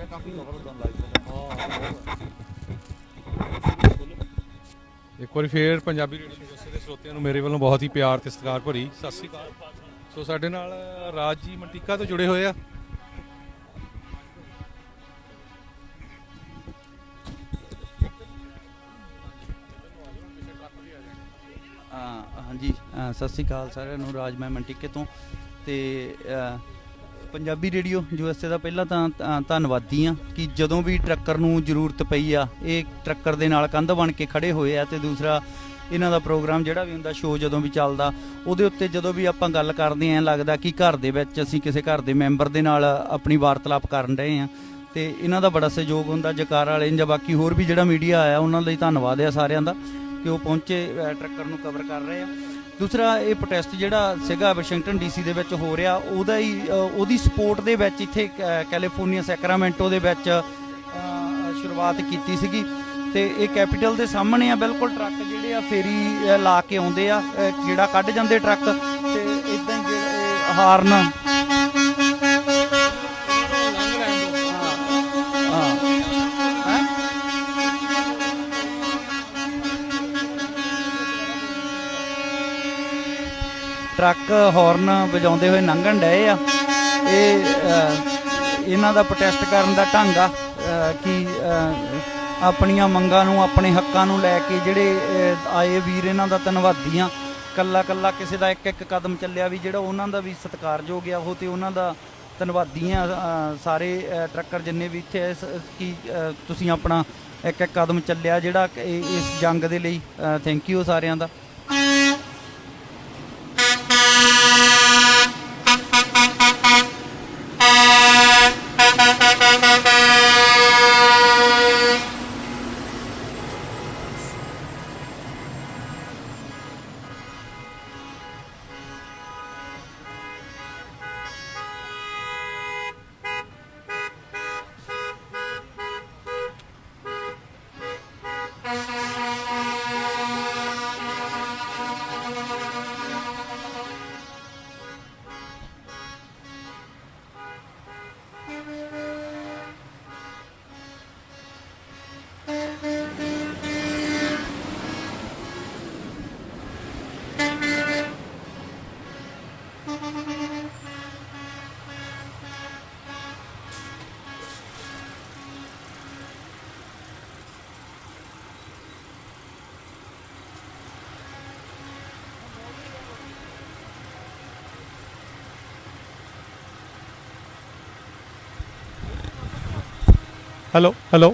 एक बार फिर Punjabi radio USA के श्रोतिਆਂ ਨੂੰ ਮੇਰੇ ਵੱਲੋਂ बहुत ही प्यार ਤੇ ਸਤਿਕਾਰ ਭਰੀ ਸਤਿ ਸ਼੍ਰੀ ਅਕਾਲ। ਸੋ ਸਾਡੇ ਨਾਲ ਰਾਜ ਜੀ ਮੰਟੀਕਾ ਤੋਂ ਜੁੜੇ ਹੋਏ ਆ। हाँ जी सत श्री अकाल सारिਆਂ ਨੂੰ ਰਾਜ ਮੈਂ ਮੰਟੀਕੇ ਤੋਂ ਤੇ ਪੰਜਾਬੀ ਰੇਡੀਓ ਯੂਐਸਏ ਦਾ ਪਹਿਲਾਂ ਤਾਂ ਧੰਨਵਾਦੀ ਹਾਂ ਕਿ ਜਦੋਂ ਵੀ ਟਰੱਕਰ ਨੂੰ ਜ਼ਰੂਰਤ ਪਈ ਆ ਇਹ ਟਰੱਕਰ ਦੇ ਨਾਲ ਕੰਧ ਬਣ ਕੇ ਖੜੇ ਹੋਏ ਆ। ਤੇ ਦੂਸਰਾ ਇਹਨਾਂ ਦਾ ਪ੍ਰੋਗਰਾਮ ਜਿਹੜਾ ਵੀ ਹੁੰਦਾ ਸ਼ੋਅ ਜਦੋਂ ਵੀ ਚੱਲਦਾ ਉਹਦੇ ਉੱਤੇ ਜਦੋਂ ਵੀ ਆਪਾਂ ਗੱਲ ਕਰਦੇ ਐਂ ਲੱਗਦਾ ਕਿ ਘਰ ਦੇ ਵਿੱਚ ਅਸੀਂ ਕਿਸੇ ਘਰ ਦੇ ਮੈਂਬਰ ਦੇ ਨਾਲ ਆਪਣੀ ਵਾਰਤਾਲਾਪ ਕਰਨ ਰਹੇ ਹਾਂ ਤੇ ਇਹਨਾਂ ਦਾ ਬੜਾ ਸਹਿਯੋਗ ਹੁੰਦਾ। ਜਕਾਰ ਵਾਲੇ ਜਾਂ ਬਾਕੀ ਹੋਰ ਵੀ ਜਿਹੜਾ ਮੀਡੀਆ ਆਇਆ ਉਹਨਾਂ ਲਈ ਧੰਨਵਾਦ ਆ ਸਾਰਿਆਂ ਦਾ ਕਿ ਉਹ ਪਹੁੰਚੇ ਟਰੱਕਰ ਨੂੰ ਕਵਰ ਕਰ ਰਹੇ ਆ। ਦੂਸਰਾ ਇਹ ਪ੍ਰੋਟੈਸਟ ਜਿਹੜਾ ਸੀਗਾ ਵਾਸ਼ਿੰਗਟਨ ਡੀਸੀ ਦੇ ਵਿੱਚ ਹੋ ਰਿਹਾ ਉਹਦੀ ਸਪੋਰਟ ਦੇ ਵਿੱਚ ਇੱਥੇ ਕੈਲੀਫੋਰਨੀਆ ਸੈਕਰਾਮੈਂਟੋ ਦੇ ਵਿੱਚ ਸ਼ੁਰੂਆਤ ਕੀਤੀ ਸੀਗੀ ਤੇ ਇਹ ਕੈਪੀਟਲ ਦੇ ਸਾਹਮਣੇ ਆ ਬਿਲਕੁਲ ਟਰੱਕ ਜਿਹੜੇ ਆ ਫੇਰੀ ਲਾ ਕੇ ਆਉਂਦੇ ਆ ਜਿਹੜਾ ਕੱਢ ਜਾਂਦੇ ਟਰੱਕ ਤੇ ਇਦਾਂ ਹੀ ਹਾਰਨ ਟਰੱਕ ਹੌਰਨ ਵਜਾਉਂਦੇ ਹੋਏ ਲੰਘਣ ਡਏ ਆ। ਇਹ ਇਹਨਾਂ ਦਾ ਪ੍ਰੋਟੈਸਟ ਕਰਨ ਦਾ ਢੰਗ ਆ ਕਿ ਆਪਣੀਆਂ ਮੰਗਾਂ ਨੂੰ ਆਪਣੇ ਹੱਕਾਂ ਨੂੰ ਲੈ ਕੇ ਜਿਹੜੇ ਆਏ ਵੀਰ ਇਹਨਾਂ ਦਾ ਧੰਨਵਾਦੀ ਆ। ਕੱਲਾ ਕੱਲਾ ਕਿਸੇ ਦਾ ਇੱਕ ਇੱਕ ਕਦਮ ਚੱਲਿਆ ਵੀ ਜਿਹੜਾ ਉਹਨਾਂ ਦਾ ਵੀ ਸਤਿਕਾਰਯੋਗ ਆ ਉਹ ਤੇ ਉਹਨਾਂ ਦਾ ਧੰਨਵਾਦੀ ਆ ਸਾਰੇ ਟਰੱਕਰ ਜਿੰਨੇ ਵੀ ਇੱਥੇ ਕਿ ਤੁਸੀਂ ਆਪਣਾ ਇੱਕ ਇੱਕ ਕਦਮ ਚੱਲਿਆ ਜਿਹੜਾ ਇਸ ਜੰਗ ਦੇ ਲਈ। ਥੈਂਕ ਯੂ ਸਾਰਿਆਂ ਦਾ। Hello hello